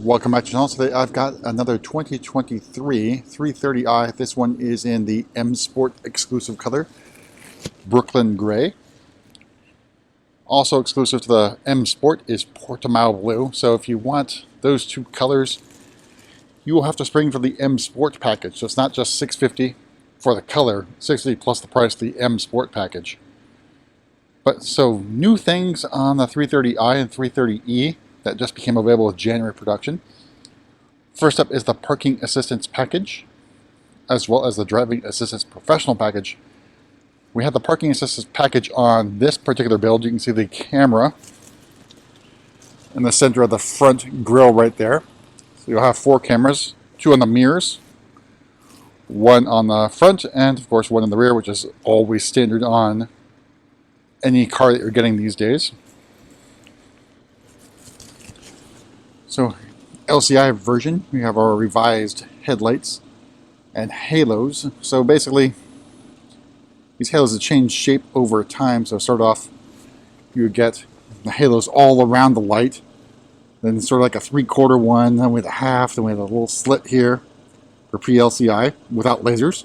Welcome back to the channel. Today I've got another 2023 330i. This one is in the M Sport exclusive color, Brooklyn Gray. Also exclusive to the M Sport is Portimao Blue. So if you want those two colors, you will have to spring for the M Sport package. So it's not just $650 for the color, $650 plus the price of the M Sport package. But so new things on the 330i and 330e that just became available with January production. First up is the Parking Assistance Package, as well as the Driving Assistance Professional Package. We have the Parking Assistance Package on this particular build. You can see the camera in the center of the front grille right there. So you'll have 4 cameras, 2 on the mirrors, 1 on the front, and of course 1 in the rear, which is always standard on any car that you're getting these days. So LCI version, we have our revised headlights and halos. So basically, these halos have changed shape over time. So start off, you would get the halos all around the light, then sort of like a 3/4 one, then with a half, then we have a little slit here for pre-LCI without lasers.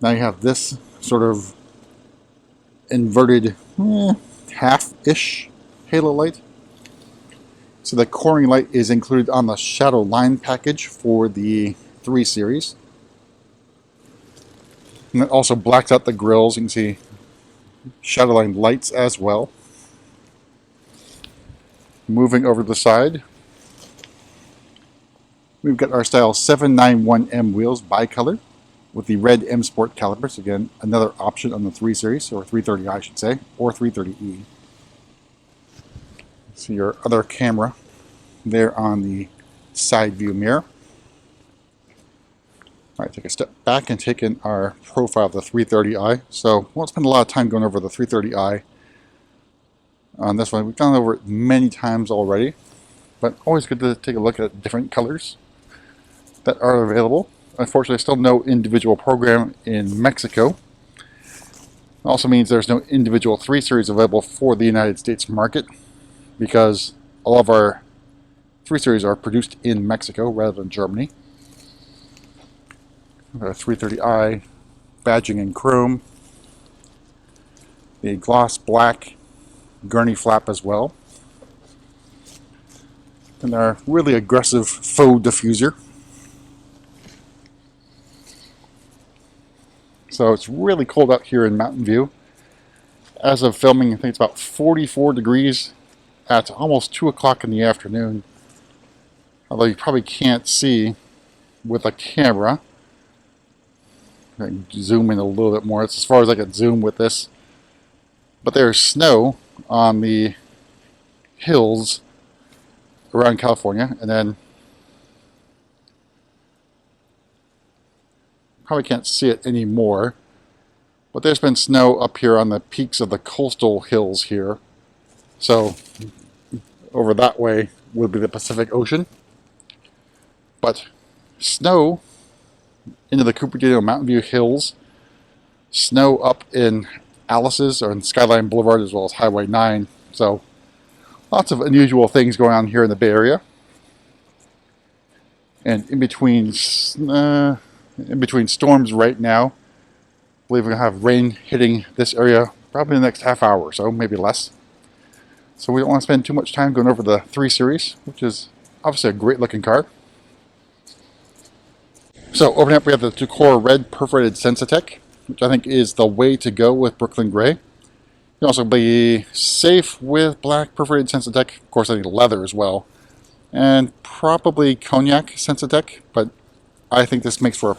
Now you have this sort of inverted half-ish halo light. So the coring light is included on the Shadow Line package for the 3 Series. And it also blacks out the grills. You can see Shadow Line lights as well. Moving over to the side, we've got our style 791M wheels bicolor with the red M Sport calipers. Again, another option on the 3 Series, or 330i I should say, or 330e. See your other camera there on the side view mirror. All right, take a step back and take in our profile of the 330i. So we won't spend a lot of time going over the 330i on this one. We've gone over it many times already, but always good to take a look at different colors that are available. Unfortunately, still no individual program in Mexico. Also means there's no individual 3 Series available for the United States market, because all of our 3 Series are produced in Mexico rather than Germany. Our 330i badging in chrome, the gloss black gurney flap as well, and our really aggressive faux diffuser. So it's really cold out here in Mountain View. As of filming, I think it's about 44 degrees at almost 2 o'clock in the afternoon. Although you probably can't see with a camera. I can zoom in a little bit more. It's as far as I can zoom with this. But there's snow on the hills around California, and then probably can't see it anymore, but there's been snow up here on the peaks of the coastal hills here. So over that way would be the Pacific Ocean. But snow into the Cupertino Mountain View Hills, snow up in Alice's or in Skyline Boulevard, as well as Highway 9. So lots of unusual things going on here in the Bay Area. And in between storms right now, I believe we're going to have rain hitting this area probably in the next half hour or so, maybe less. So we don't want to spend too much time going over the 3 Series, which is obviously a great looking car. So opening up, we have the Tucor Red Perforated Sensatech, which I think is the way to go with Brooklyn Gray. You can also be safe with black Perforated Sensatech. Of course, I think leather as well. And probably Cognac Sensatech, but I think this makes for a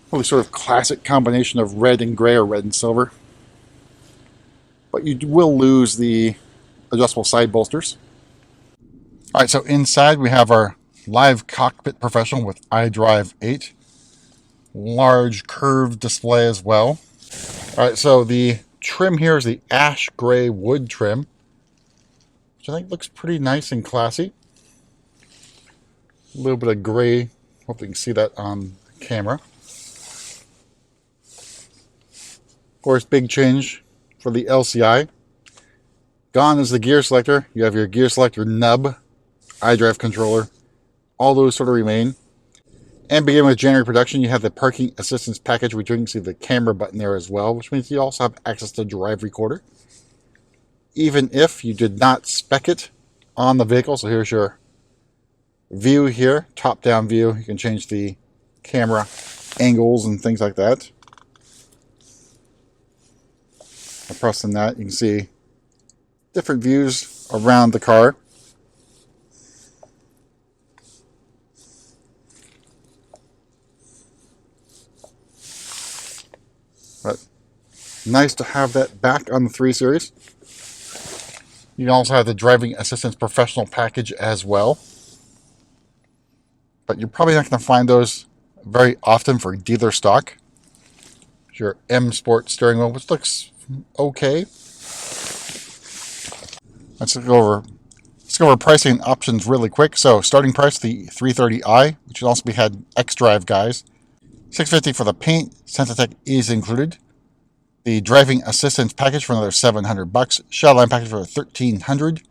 really sort of classic combination of red and gray or red and silver. But you will lose the adjustable side bolsters. Alright, so inside we have our Live Cockpit Professional with iDrive 8. Large curved display as well. Alright, so the trim here is the ash gray wood trim, which I think looks pretty nice and classy. A little bit of gray. Hopefully you can see that on camera. Of course, big change for the LCI. Gone is the gear selector. You have your gear selector nub, iDrive controller, all those sort of remain. And beginning with January production, you have the parking assistance package, which you can see the camera button there as well, which means you also have access to drive recorder. Even if you did not spec it on the vehicle, so here's your view here, top-down view. You can change the camera angles and things like that. By pressing that, you can see different views around the car. But nice to have that back on the 3 Series. You can also have the Driving Assistance Professional package as well. But you're probably not going to find those very often for dealer stock. Here's your M Sport steering wheel, which looks okay. Let's go over pricing options really quick. So starting price, the 330i, which can also be had X-Drive guys. $650 for the paint. Sensatech is included. The driving assistance package for another $700. Shadowline package for $1,300.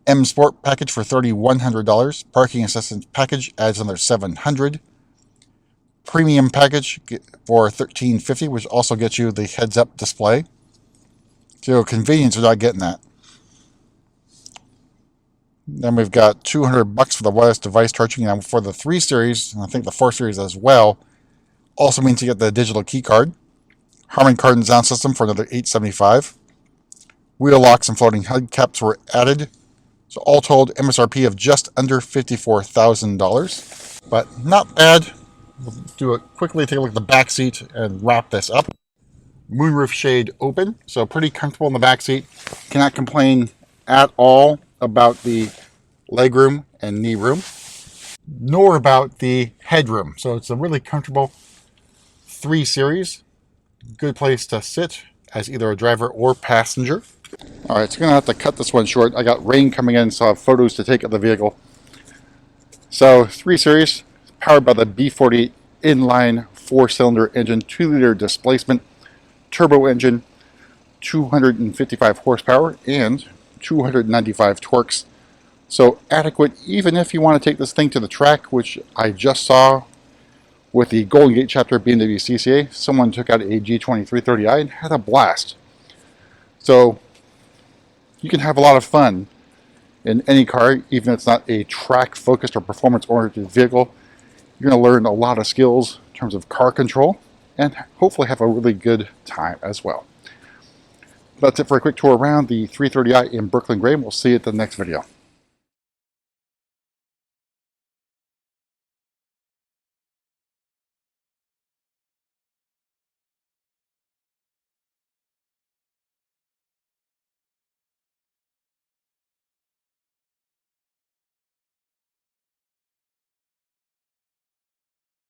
M Sport package for $3,100. Parking assistance package adds another $700. Premium package for $1,350, which also gets you the heads-up display. So convenience without getting that. Then we've got $200 for the wireless device charging. Now for the 3 Series, and I think the 4 Series as well, also means you get the digital key card. Harman Kardon sound system for another $875. Wheel locks and floating hubcaps were added. So all told, MSRP of just under $54,000. But not bad. We'll do it quickly, take a look at the back seat and wrap this up. Moonroof shade open, so pretty comfortable in the back seat. Cannot complain at all about the legroom and knee room, nor about the headroom. So it's a really comfortable 3 Series. Good place to sit as either a driver or passenger. All right, so I'm going to have to cut this one short. I got rain coming in, so I have photos to take of the vehicle. So 3 Series, powered by the B48 inline 4-cylinder engine, 2-liter displacement, turbo engine, 255 horsepower, and 295 torques. So adequate even if you want to take this thing to the track, which I just saw with the Golden Gate chapter BMW CCA. Someone took out a G20 330i and had a blast. So you can have a lot of fun in any car, even if it's not a track-focused or performance-oriented vehicle. You're going to learn a lot of skills in terms of car control and hopefully have a really good time as well. That's it for a quick tour around the 330i in Brooklyn Gray. We'll see you at the next video.